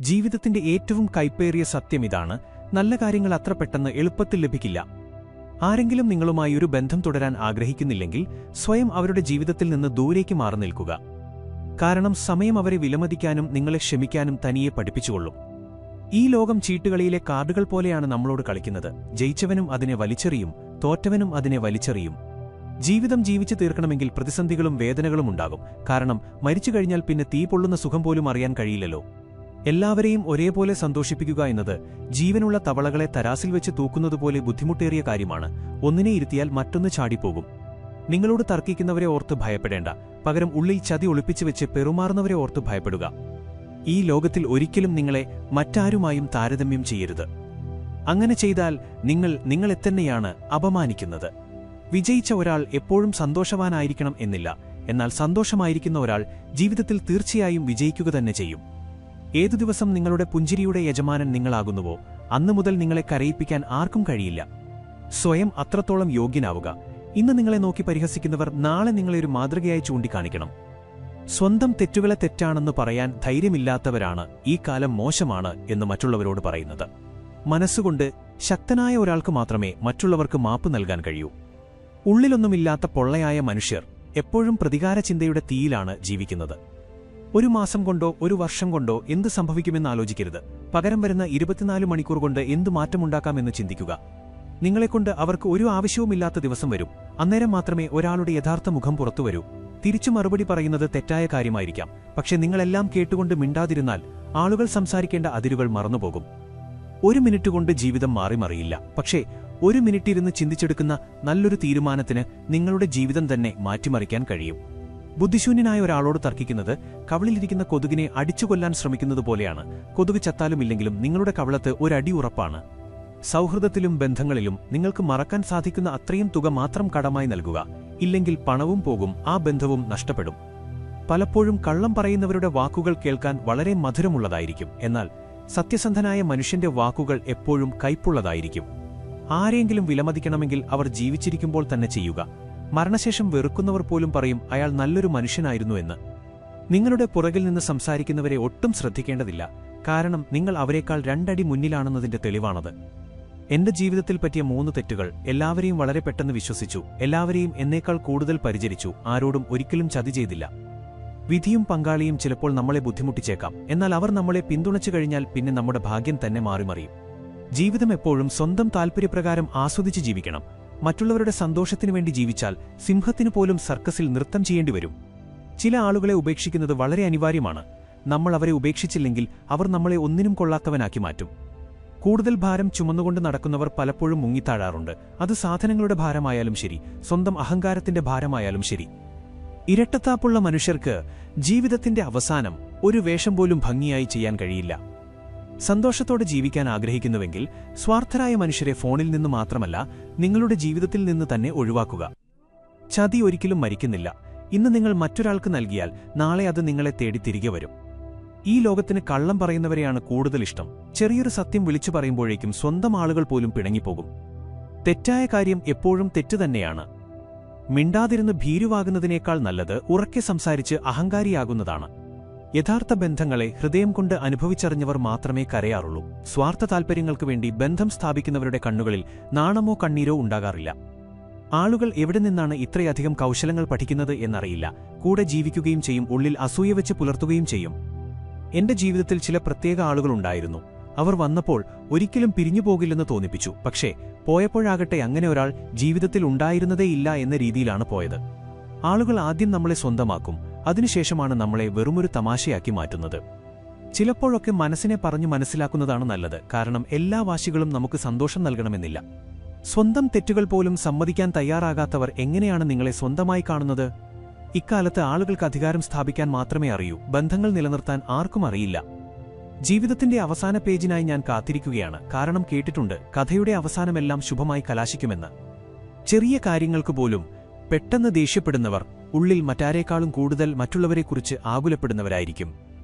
ജീവിതത്തിന്റെ ഏറ്റവും കൈപ്പേറിയ സത്യം ഇതാണ്: നല്ല കാര്യങ്ങൾ അത്ര പെട്ടെന്ന് എളുപ്പത്തിൽ ലഭിക്കില്ല. ആരെങ്കിലും നിങ്ങളുമായി ഒരു ബന്ധം തുടരാൻ ആഗ്രഹിക്കുന്നില്ലെങ്കിൽ സ്വയം അവരുടെ ജീവിതത്തിൽ നിന്ന് ദൂരേക്ക് മാറി നിൽക്കുക. കാരണം സമയം അവരെ വിലമതിക്കാനും നിങ്ങളെ ക്ഷമിക്കാനും തനിയെ പഠിപ്പിച്ചുകൊള്ളും. ഈ ലോകം ചീട്ടുകളിയിലെ കാർഡുകൾ പോലെയാണ് നമ്മളോട് കളിക്കുന്നത്. ജയിച്ചവനും അതിനെ വലിച്ചെറിയും, തോറ്റവനും അതിനെ വലിച്ചെറിയും. ജീവിതം ജീവിച്ചു തീർക്കണമെങ്കിൽ പ്രതിസന്ധികളും വേദനകളും ഉണ്ടാകും. കാരണം മരിച്ചു കഴിഞ്ഞാൽ പിന്നെ തീ പൊള്ളുന്ന സുഖം പോലും അറിയാൻ കഴിയില്ലല്ലോ. എല്ലാവരെയും ഒരേപോലെ സന്തോഷിപ്പിക്കുക എന്നത് ജീവനുള്ള തവളകളെ തരാസിൽ വെച്ച് തൂക്കുന്നതുപോലെ ബുദ്ധിമുട്ടേറിയ കാര്യമാണ്. ഒന്നിനെ ഇരുത്തിയാൽ മറ്റൊന്ന് ചാടിപ്പോകും. നിങ്ങളോട് തർക്കിക്കുന്നവരെ ഓർത്ത് ഭയപ്പെടേണ്ട, പകരം ഉള്ളിൽ ചതി ഒളിപ്പിച്ചു വെച്ച് പെരുമാറുന്നവരെ ഓർത്ത് ഭയപ്പെടുക. ഈ ലോകത്തിൽ ഒരിക്കലും നിങ്ങളെ മറ്റാരുമായും താരതമ്യം ചെയ്യരുത്. അങ്ങനെ ചെയ്താൽ നിങ്ങളെ തന്നെയാണ് അപമാനിക്കുന്നത്. വിജയിച്ച ഒരാൾ എപ്പോഴും സന്തോഷവാനായിരിക്കണം എന്നില്ല. എന്നാൽ സന്തോഷമായിരിക്കുന്ന ഒരാൾ ജീവിതത്തിൽ തീർച്ചയായും വിജയിക്കുക തന്നെ ചെയ്യും. ഏതു ദിവസം നിങ്ങളുടെ പുഞ്ചിരിയുടെ യജമാനൻ നിങ്ങളാകുന്നുവോ അന്നു മുതൽ നിങ്ങളെ കരയിപ്പിക്കാൻ ആർക്കും കഴിയില്ല. സ്വയം അത്രത്തോളം യോഗ്യനാവുക. ഇന്ന് നിങ്ങളെ നോക്കി പരിഹസിക്കുന്നവർ നാളെ നിങ്ങളെ ഒരു മാതൃകയായി ചൂണ്ടിക്കാണിക്കണം. സ്വന്തം തെറ്റുകളെ തെറ്റാണെന്ന് പറയാൻ ധൈര്യമില്ലാത്തവരാണ് ഈ കാലം മോശമാണ് എന്ന് മറ്റുള്ളവരോട് പറയുന്നത്. മനസ്സുകൊണ്ട് ശക്തനായ ഒരാൾക്ക് മാത്രമേ മറ്റുള്ളവർക്ക് മാപ്പ് നൽകാൻ കഴിയൂ. ഉള്ളിലൊന്നുമില്ലാത്ത പൊള്ളയായ മനുഷ്യർ എപ്പോഴും പ്രതികാര ചിന്തയുടെ തീയിലാണ് ജീവിക്കുന്നത്. ഒരു മാസം കൊണ്ടോ ഒരു വർഷം കൊണ്ടോ എന്ത് സംഭവിക്കുമെന്ന് ആലോചിക്കരുത്. പകരം വരുന്ന 24 മണിക്കൂർ കൊണ്ട് എന്ത് മാറ്റമുണ്ടാക്കാമെന്ന് ചിന്തിക്കുക. നിങ്ങളെക്കൊണ്ട് അവർക്ക് ഒരു ആവശ്യവുമില്ലാത്ത ദിവസം വരും. അന്നേരം മാത്രമേ ഒരാളുടെ യഥാർത്ഥ മുഖം പുറത്തുവരൂ. തിരിച്ചു മറുപടി പറയുന്നത് തെറ്റായ കാര്യമായിരിക്കാം. പക്ഷെ നിങ്ങളെല്ലാം കേട്ടുകൊണ്ട് മിണ്ടാതിരുന്നാൽ ആളുകൾ സംസാരിക്കേണ്ട അതിരുകൾ മറന്നുപോകും. 1 മിനിറ്റ് കൊണ്ട് ജീവിതം മാറിമറിയില്ല. പക്ഷേ 1 മിനിറ്റ് ഇരുന്ന് ചിന്തിച്ചെടുക്കുന്ന നല്ലൊരു തീരുമാനത്തിന് നിങ്ങളുടെ ജീവിതം തന്നെ മാറ്റിമറിക്കാൻ കഴിയും. ബുദ്ധിശൂന്യനായ ഒരാളോട് തർക്കിക്കുന്നത് കവളിലിരിക്കുന്ന കൊതുകിനെ അടിച്ചുകൊല്ലാൻ ശ്രമിക്കുന്നതുപോലെയാണ്. കൊതുക് ചത്താലുമില്ലെങ്കിലും നിങ്ങളുടെ കവളത്ത് ഒരടി ഉറപ്പാണ്. സൗഹൃദത്തിലും ബന്ധങ്ങളിലും നിങ്ങൾക്ക് മറക്കാൻ സാധിക്കുന്ന അത്രയും തുക മാത്രം കടമായി നൽകുക. ഇല്ലെങ്കിൽ പണവും പോകും, ആ ബന്ധവും നഷ്ടപ്പെടും. പലപ്പോഴും കള്ളം പറയുന്നവരുടെ വാക്കുകൾ കേൾക്കാൻ വളരെ മധുരമുള്ളതായിരിക്കും. എന്നാൽ സത്യസന്ധനായ മനുഷ്യന്റെ വാക്കുകൾ എപ്പോഴും കയ്പുള്ളതായിരിക്കും. ആരെങ്കിലും വിലമതിക്കണമെങ്കിൽ അവർ ജീവിച്ചിരിക്കുമ്പോൾ തന്നെ ചെയ്യുക. മരണശേഷം വെറുക്കുന്നവർ പോലും പറയും അയാൾ നല്ലൊരു മനുഷ്യനായിരുന്നു എന്ന്. നിങ്ങളുടെ പുറകിൽ നിന്ന് സംസാരിക്കുന്നവരെ ഒട്ടും ശ്രദ്ധിക്കേണ്ടതില്ല. കാരണം നിങ്ങൾ അവരെക്കാൾ 2 അടി മുന്നിലാണെന്നതിന്റെ തെളിവാണത്. എന്റെ ജീവിതത്തിൽ പറ്റിയ 3 തെറ്റുകൾ: എല്ലാവരെയും വളരെ പെട്ടെന്ന് വിശ്വസിച്ചു, എല്ലാവരെയും എന്നേക്കാൾ കൂടുതൽ പരിചരിച്ചു, ആരോടും ഒരിക്കലും ചതി ചെയ്തില്ല. വിധിയും പങ്കാളിയും ചിലപ്പോൾ നമ്മളെ ബുദ്ധിമുട്ടിച്ചേക്കാം. എന്നാൽ അവർ നമ്മളെ പിന്തുണച്ചു കഴിഞ്ഞാൽ പിന്നെ നമ്മുടെ ഭാഗ്യം തന്നെ മാറിമറിയും. ജീവിതം എപ്പോഴും സ്വന്തം താൽപര്യപ്രകാരം ആസ്വദിച്ച് ജീവിക്കണം. മറ്റുള്ളവരുടെ സന്തോഷത്തിനു വേണ്ടി ജീവിച്ചാൽ സിംഹത്തിനു പോലും സർക്കസിൽ നൃത്തം ചെയ്യേണ്ടി വരും. ചില ആളുകളെ ഉപേക്ഷിക്കുന്നത് വളരെ അനിവാര്യമാണ്. നമ്മൾ അവരെ ഉപേക്ഷിച്ചില്ലെങ്കിൽ അവർ നമ്മളെ ഒന്നിനും കൊള്ളാത്തവനാക്കി മാറ്റും. കൂടുതൽ ഭാരം ചുമന്നുകൊണ്ട് നടക്കുന്നവർ പലപ്പോഴും മുങ്ങിത്താഴാറുണ്ട്. അത് സാധനങ്ങളുടെ ഭാരമായാലും ശരി, സ്വന്തം അഹങ്കാരത്തിന്റെ ഭാരമായാലും ശരി. ഇരട്ടത്താപ്പുള്ള മനുഷ്യർക്ക് ജീവിതത്തിന്റെ അവസാനം ഒരു വേഷം പോലും ഭംഗിയായി ചെയ്യാൻ കഴിയില്ല. സന്തോഷത്തോടെ ജീവിക്കാൻ ആഗ്രഹിക്കുന്നുവെങ്കിൽ സ്വാർത്ഥരായ മനുഷ്യരെ ഫോണിൽ നിന്ന് മാത്രമല്ല നിങ്ങളുടെ ജീവിതത്തിൽ നിന്ന് തന്നെ ഒഴിവാക്കുക. ചതി ഒരിക്കലും മരിക്കുന്നില്ല. ഇന്ന് നിങ്ങൾ മറ്റൊരാൾക്ക് നൽകിയാൽ നാളെ അത് നിങ്ങളെ തേടി തിരികെ വരും. ഈ ലോകത്തിന് കള്ളം പറയുന്നവരെയാണ് കൂടുതൽ ഇഷ്ടം. ചെറിയൊരു സത്യം വിളിച്ചു പറയുമ്പോഴേക്കും സ്വന്തം ആളുകൾ പോലും പിണങ്ങിപ്പോകും. തെറ്റായ കാര്യം എപ്പോഴും തെറ്റു തന്നെയാണ്. മിണ്ടാതിരുന്ന് ഭീരുവാകുന്നതിനേക്കാൾ നല്ലത് ഉറക്കെ സംസാരിച്ച് അഹങ്കാരിയാകുന്നതാണ്. യഥാർത്ഥ ബന്ധങ്ങളെ ഹൃദയം കൊണ്ട് അനുഭവിച്ചറിഞ്ഞവർ മാത്രമേ കരയാറുള്ളൂ. സ്വാർത്ഥ താൽപര്യങ്ങൾക്ക് വേണ്ടി ബന്ധം സ്ഥാപിക്കുന്നവരുടെ കണ്ണുകളിൽ നാണമോ കണ്ണീരോ ഉണ്ടാകാറില്ല. ആളുകൾ എവിടെ നിന്നാണ് ഇത്രയധികം കൗശലങ്ങൾ പഠിക്കുന്നത് എന്നറിയില്ല. കൂടെ ജീവിക്കുകയും ചെയ്യും, ഉള്ളിൽ അസൂയ വെച്ച് പുലർത്തുകയും ചെയ്യും. എന്റെ ജീവിതത്തിൽ ചില പ്രത്യേക ആളുകളുണ്ടായിരുന്നു. അവർ വന്നപ്പോൾ ഒരിക്കലും പിരിഞ്ഞുപോകില്ലെന്ന് തോന്നിപ്പിച്ചു. പക്ഷേ പോയപ്പോഴാകട്ടെ അങ്ങനെ ഒരാൾ ജീവിതത്തിൽ ഉണ്ടായിരുന്നതേയില്ല എന്ന രീതിയിലാണ് പോയത്. ആളുകൾ ആദ്യം നമ്മളെ സ്വന്തമാക്കും, അതിനുശേഷമാണ് നമ്മളെ വെറുമൊരു തമാശയാക്കി മാറ്റുന്നത്. ചിലപ്പോഴൊക്കെ മനസ്സിനെ പറഞ്ഞു മനസ്സിലാക്കുന്നതാണ് നല്ലത്. കാരണം എല്ലാ വാശികളും നമുക്ക് സന്തോഷം നൽകണമെന്നില്ല. സ്വന്തം തെറ്റുകൾ പോലും സമ്മതിക്കാൻ തയ്യാറാകാത്തവർ എങ്ങനെയാണ് നിങ്ങളെ സ്വന്തമായി കാണുന്നത്? ഇക്കാലത്ത് ആളുകൾക്ക് അധികാരം സ്ഥാപിക്കാൻ മാത്രമേ അറിയൂ. ബന്ധങ്ങൾ നിലനിർത്താൻ ആർക്കും അറിയില്ല. ജീവിതത്തിന്റെ അവസാന പേജിനായി ഞാൻ കാത്തിരിക്കുകയാണ്. കാരണം കേട്ടിട്ടുണ്ട് കഥയുടെ അവസാനമെല്ലാം ശുഭമായി കലാശിക്കുമെന്ന്. ചെറിയ കാര്യങ്ങൾക്ക് പോലും പെട്ടെന്ന് ദേഷ്യപ്പെടുന്നവർ ഉള്ളിൽ മറ്റാരേക്കാളും കൂടുതൽ മറ്റുള്ളവരെക്കുറിച്ച് ആകുലപ്പെടുന്നവരായിരിക്കും.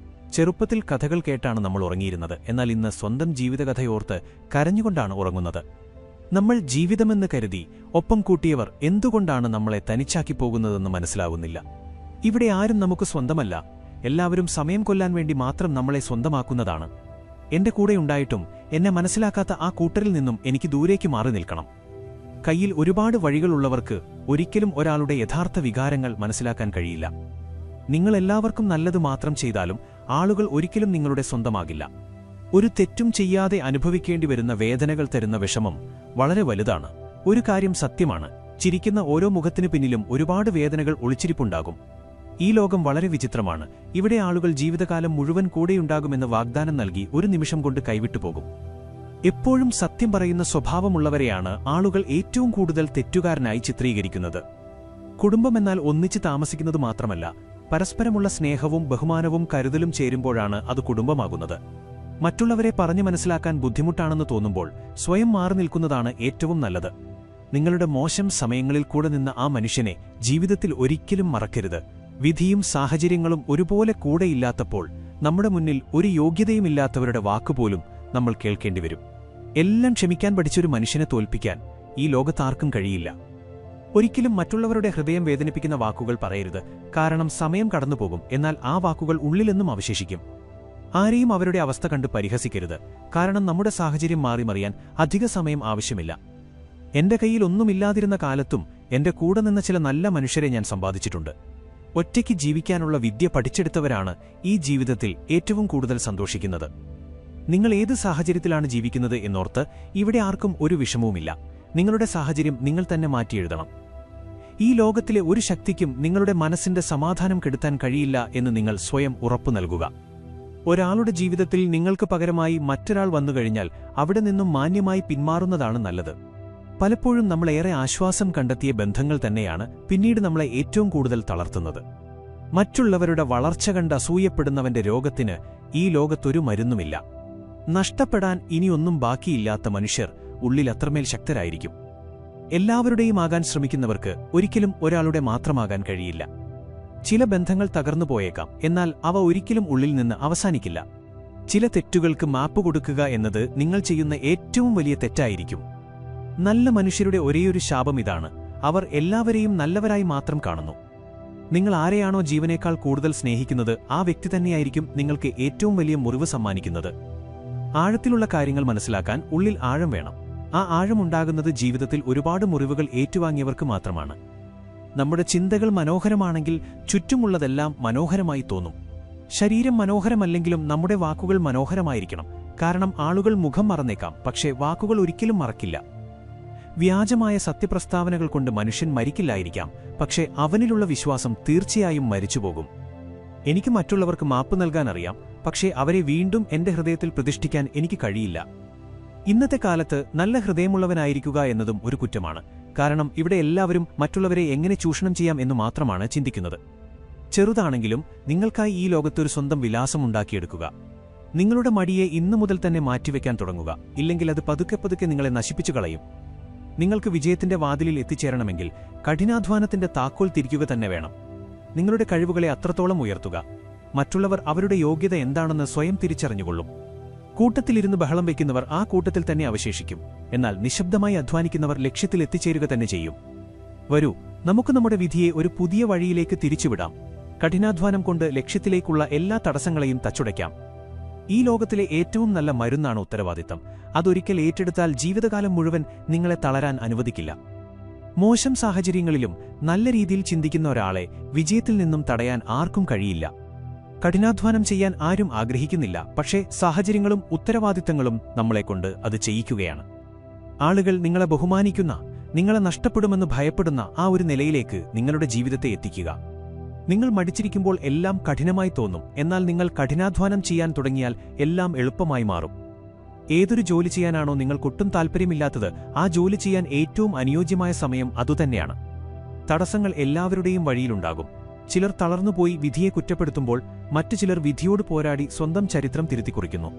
ചെറുപ്പത്തിൽ കഥകൾ കേട്ടാണ് നമ്മൾ ഉറങ്ങിയിരുന്നത്. എന്നാൽ ഇന്ന് സ്വന്തം ജീവിതകഥയോർത്ത് കരഞ്ഞുകൊണ്ടാണ് ഉറങ്ങുന്നത്. നമ്മൾ ജീവിതമെന്ന് കരുതി ഒപ്പം കൂട്ടിയവർ എന്തുകൊണ്ടാണ് നമ്മളെ തനിച്ചാക്കി പോകുന്നതെന്ന് മനസ്സിലാവുന്നില്ല. ഇവിടെ ആരും നമുക്ക് സ്വന്തമല്ല. എല്ലാവരും സമയം കൊല്ലാൻ വേണ്ടി മാത്രം നമ്മളെ സ്വന്തമാക്കുന്നതാണ്. എന്റെ കൂടെയുണ്ടായിട്ടും എന്നെ മനസ്സിലാക്കാത്ത ആ കൂട്ടരിൽ നിന്നും എനിക്ക് ദൂരേക്ക് മാറി നിൽക്കണം. കയ്യിൽ ഒരുപാട് വഴികളുള്ളവർക്ക് ഒരിക്കലും ഒരാളുടെ യഥാർത്ഥ വികാരങ്ങൾ മനസ്സിലാക്കാൻ കഴിയില്ല. നിങ്ങളെല്ലാവർക്കും നല്ലത് മാത്രം ചെയ്താലും ആളുകൾ ഒരിക്കലും നിങ്ങളുടെ സ്വന്തമാകില്ല. ഒരു തെറ്റും ചെയ്യാതെ അനുഭവിക്കേണ്ടി വരുന്ന വേദനകൾ തരുന്ന വിഷമം വളരെ വലുതാണ്. ഒരു കാര്യം സത്യമാണ്, ചിരിക്കുന്ന ഓരോ മുഖത്തിനു പിന്നിലും ഒരുപാട് വേദനകൾ ഒളിച്ചിരിപ്പുണ്ടാകും. ഈ ലോകം വളരെ വിചിത്രമാണ്. ഇവിടെ ആളുകൾ ജീവിതകാലം മുഴുവൻ കൂടെയുണ്ടാകുമെന്ന് വാഗ്ദാനം നൽകി ഒരു നിമിഷം കൊണ്ട് കൈവിട്ടുപോകും. എപ്പോഴും സത്യം പറയുന്ന സ്വഭാവമുള്ളവരെയാണ് ആളുകൾ ഏറ്റവും കൂടുതൽ തെറ്റുകാരനായി ചിത്രീകരിക്കുന്നത്. കുടുംബമെന്നാൽ ഒന്നിച്ച് താമസിക്കുന്നത് മാത്രമല്ല, പരസ്പരമുള്ള സ്നേഹവും ബഹുമാനവും കരുതലും ചേരുമ്പോഴാണ് അത് കുടുംബമാകുന്നത്. മറ്റുള്ളവരെ പറഞ്ഞു മനസ്സിലാക്കാൻ ബുദ്ധിമുട്ടാണെന്ന് തോന്നുമ്പോൾ സ്വയം മാറി നിൽക്കുന്നതാണ് ഏറ്റവും നല്ലത്. നിങ്ങളുടെ മോശം സമയങ്ങളിൽ കൂടെ നിന്ന ആ മനുഷ്യനെ ജീവിതത്തിൽ ഒരിക്കലും മറക്കരുത്. വിധിയും സാഹചര്യങ്ങളും ഒരുപോലെ കൂടെയില്ലാത്തപ്പോൾ നമ്മുടെ മുന്നിൽ ഒരു യോഗ്യതയുമില്ലാത്തവരുടെ വാക്കുപോലും നമ്മൾ കേൾക്കേണ്ടിവരും. എല്ലാം ക്ഷമിക്കാൻ പഠിച്ചൊരു മനുഷ്യനെ തോൽപ്പിക്കാൻ ഈ ലോകത്താർക്കും കഴിയില്ല. ഒരിക്കലും മറ്റുള്ളവരുടെ ഹൃദയം വേദനിപ്പിക്കുന്ന വാക്കുകൾ പറയരുത്. കാരണം സമയം കടന്നുപോകും, എന്നാൽ ആ വാക്കുകൾ ഉള്ളിലെന്നും അവശേഷിക്കും. ആരെയും അവരുടെ അവസ്ഥ കണ്ട് പരിഹസിക്കരുത്. കാരണം നമ്മുടെ സാഹചര്യം മാറിമറിയാൻ അധിക സമയം ആവശ്യമില്ല. എന്റെ കയ്യിൽ ഒന്നുമില്ലാതിരുന്ന കാലത്തും എന്റെ കൂടെ നിന്ന ചില നല്ല മനുഷ്യരെ ഞാൻ സമ്പാദിച്ചിട്ടുണ്ട്. ഒറ്റയ്ക്ക് ജീവിക്കാനുള്ള വിദ്യ പഠിച്ചെടുത്തവരാണ് ഈ ജീവിതത്തിൽ ഏറ്റവും കൂടുതൽ സന്തോഷിക്കുന്നത്. നിങ്ങൾ ഏത് സാഹചര്യത്തിലാണ് ജീവിക്കുന്നത് എന്നോർത്ത് ഇവിടെ ആർക്കും ഒരു വിഷമവുമില്ല. നിങ്ങളുടെ സാഹചര്യം നിങ്ങൾ തന്നെ മാറ്റിയെഴുതണം. ഈ ലോകത്തിലെ ഒരു ശക്തിക്കും നിങ്ങളുടെ മനസ്സിന്റെ സമാധാനം കെടുത്താൻ കഴിയില്ല എന്ന് നിങ്ങൾ സ്വയം ഉറപ്പു നൽകുക. ഒരാളുടെ ജീവിതത്തിൽ നിങ്ങൾക്ക് പകരമായി മറ്റൊരാൾ വന്നുകഴിഞ്ഞാൽ അവിടെ നിന്നും മാന്യമായി പിന്മാറുന്നതാണ് നല്ലത്. പലപ്പോഴും നമ്മളേറെ ആശ്വാസം കണ്ടെത്തിയ ബന്ധങ്ങൾ തന്നെയാണ് പിന്നീട് നമ്മളെ ഏറ്റവും കൂടുതൽ തളർത്തുന്നത്. മറ്റുള്ളവരുടെ വളർച്ച കണ്ട് അസൂയപ്പെടുന്നവന്റെ രോഗത്തിന് ഈ ലോകത്തൊരു മരുന്നുമില്ല. നഷ്ടപ്പെടാൻ ഇനിയൊന്നും ബാക്കിയില്ലാത്ത മനുഷ്യർ ഉള്ളിൽ അത്രമേൽ ശക്തരായിരിക്കും. എല്ലാവരുടെയും ആകാൻ ശ്രമിക്കുന്നവർക്ക് ഒരിക്കലും ഒരാളുടെ മാത്രമാകാൻ കഴിയില്ല. ചില ബന്ധങ്ങൾ തകർന്നു പോയേക്കാം, എന്നാൽ അവ ഒരിക്കലും ഉള്ളിൽ നിന്ന് അവസാനിക്കില്ല. ചില തെറ്റുകൾക്ക് മാപ്പ് കൊടുക്കുക എന്നത് നിങ്ങൾ ചെയ്യുന്ന ഏറ്റവും വലിയ തെറ്റായിരിക്കും. നല്ല മനുഷ്യരുടെ ഒരേയൊരു ശാപം ഇതാണ്: അവർ എല്ലാവരെയും നല്ലവരായി മാത്രം കാണുന്നു. നിങ്ങൾ ആരെയാണോ ജീവനേക്കാൾ കൂടുതൽ സ്നേഹിക്കുന്നത്, ആ വ്യക്തി തന്നെയായിരിക്കും നിങ്ങൾക്ക് ഏറ്റവും വലിയ മുറിവ് സമ്മാനിക്കുന്നത്. ആഴത്തിലുള്ള കാര്യങ്ങൾ മനസ്സിലാക്കാൻ ഉള്ളിൽ ആഴം വേണം. ആ ആഴമുണ്ടാകുന്നത് ജീവിതത്തിൽ ഒരുപാട് മുറിവുകൾ ഏറ്റുവാങ്ങിയവർക്ക് മാത്രമാണ്. നമ്മുടെ ചിന്തകൾ മനോഹരമാണെങ്കിൽ ചുറ്റുമുള്ളതെല്ലാം മനോഹരമായി തോന്നും. ശരീരം മനോഹരമല്ലെങ്കിലും നമ്മുടെ വാക്കുകൾ മനോഹരമായിരിക്കണം. കാരണം ആളുകൾ മുഖം മറന്നേക്കാം, പക്ഷേ വാക്കുകൾ ഒരിക്കലും മറക്കില്ല. വ്യാജമായ സത്യപ്രസ്താവനകൾ കൊണ്ട് മനുഷ്യൻ മരിക്കില്ലായിരിക്കാം, പക്ഷേ അവനിലുള്ള വിശ്വാസം തീർച്ചയായും മരിച്ചുപോകും. എനിക്ക് മറ്റുള്ളവർക്ക് മാപ്പ് നൽകാനറിയാം, പക്ഷേ അവരെ വീണ്ടും എന്റെ ഹൃദയത്തിൽ പ്രതിഷ്ഠിക്കാൻ എനിക്ക് കഴിയില്ല. ഇന്നത്തെ കാലത്ത് നല്ല ഹൃദയമുള്ളവനായിരിക്കുക എന്നതും ഒരു കുറ്റമാണ്. കാരണം ഇവിടെ എല്ലാവരും മറ്റുള്ളവരെ എങ്ങനെ ചൂഷണം ചെയ്യാം എന്നു മാത്രമാണ് ചിന്തിക്കുന്നത്. ചെറുതാണെങ്കിലും നിങ്ങൾക്കായി ഈ ലോകത്തൊരു സ്വന്തം വിലാസമുണ്ടാക്കിയെടുക്കുക. നിങ്ങളുടെ മടിയെ ഇന്നു മുതൽ തന്നെ മാറ്റിവെക്കാൻ തുടങ്ങുക. ഇല്ലെങ്കിൽ അത് പതുക്കെ പതുക്കെ നിങ്ങളെ നശിപ്പിച്ചു കളയും. നിങ്ങൾക്ക് വിജയത്തിന്റെ വാതിലിൽ എത്തിച്ചേരണമെങ്കിൽ കഠിനാധ്വാനത്തിന്റെ താക്കോൽ തിരിക്കുക തന്നെ വേണം. നിങ്ങളുടെ കഴിവുകളെ അത്രത്തോളം ഉയർത്തുക. മറ്റുള്ളവർ അവരുടെ യോഗ്യത എന്താണെന്ന് സ്വയം തിരിച്ചറിഞ്ഞുകൊള്ളും. കൂട്ടത്തിലിരുന്ന് ബഹളം വയ്ക്കുന്നവർ ആ കൂട്ടത്തിൽ തന്നെ അവശേഷിക്കും. എന്നാൽ നിശബ്ദമായി അധ്വാനിക്കുന്നവർ ലക്ഷ്യത്തിൽ എത്തിച്ചേരുക തന്നെ ചെയ്യും. വരൂ, നമുക്ക് നമ്മുടെ വിധിയെ ഒരു പുതിയ വഴിയിലേക്ക് തിരിച്ചുവിടാം. കഠിനാധ്വാനം കൊണ്ട് ലക്ഷ്യത്തിലേക്കുള്ള എല്ലാ തടസ്സങ്ങളെയും തച്ചുടയ്ക്കാം. ഈ ലോകത്തിലെ ഏറ്റവും നല്ല മരുന്നാണ് ഉത്തരവാദിത്തം. അതൊരിക്കൽ ഏറ്റെടുത്താൽ ജീവിതകാലം മുഴുവൻ നിങ്ങളെ തളരാൻ അനുവദിക്കില്ല. മോശം സാഹചര്യങ്ങളിലും നല്ല രീതിയിൽ ചിന്തിക്കുന്ന ഒരാളെ വിജയത്തിൽ നിന്നും തടയാൻ ആർക്കും കഴിയില്ല. കഠിനാധ്വാനം ചെയ്യാൻ ആരും ആഗ്രഹിക്കുന്നില്ല, പക്ഷേ സാഹചര്യങ്ങളും ഉത്തരവാദിത്തങ്ങളും നമ്മളെക്കൊണ്ട് അത് ചെയ്യിക്കുകയാണ്. ആളുകൾ നിങ്ങളെ ബഹുമാനിക്കുന്ന, നിങ്ങളെ നഷ്ടപ്പെടുമെന്ന് ഭയപ്പെടുന്ന ആ ഒരു നിലയിലേക്ക് നിങ്ങളുടെ ജീവിതത്തെ എത്തിക്കുക. നിങ്ങൾ മടിച്ചിരിക്കുമ്പോൾ എല്ലാം കഠിനമായി തോന്നും, എന്നാൽ നിങ്ങൾ കഠിനാധ്വാനം ചെയ്യാൻ തുടങ്ങിയാൽ എല്ലാം എളുപ്പമായി മാറും. ഏതൊരു ജോലി ചെയ്യാനാണോ നിങ്ങൾക്കൊട്ടും താൽപ്പര്യമില്ലാത്തത്, ആ ജോലി ചെയ്യാൻ ഏറ്റവും അനുയോജ്യമായ സമയം അതുതന്നെയാണ്. തടസ്സങ്ങൾ എല്ലാവരുടെയും വഴിയിലുണ്ടാകും. ചിലർ തളർന്നുപോയി വിധിയെ കുറ്റപ്പെടുത്തുമ്പോൾ മറ്റു ചിലർ വിധിയോട് പോരാടി സ്വന്തം ചരിത്രം തിരുത്തിക്കുറിക്കുന്നു.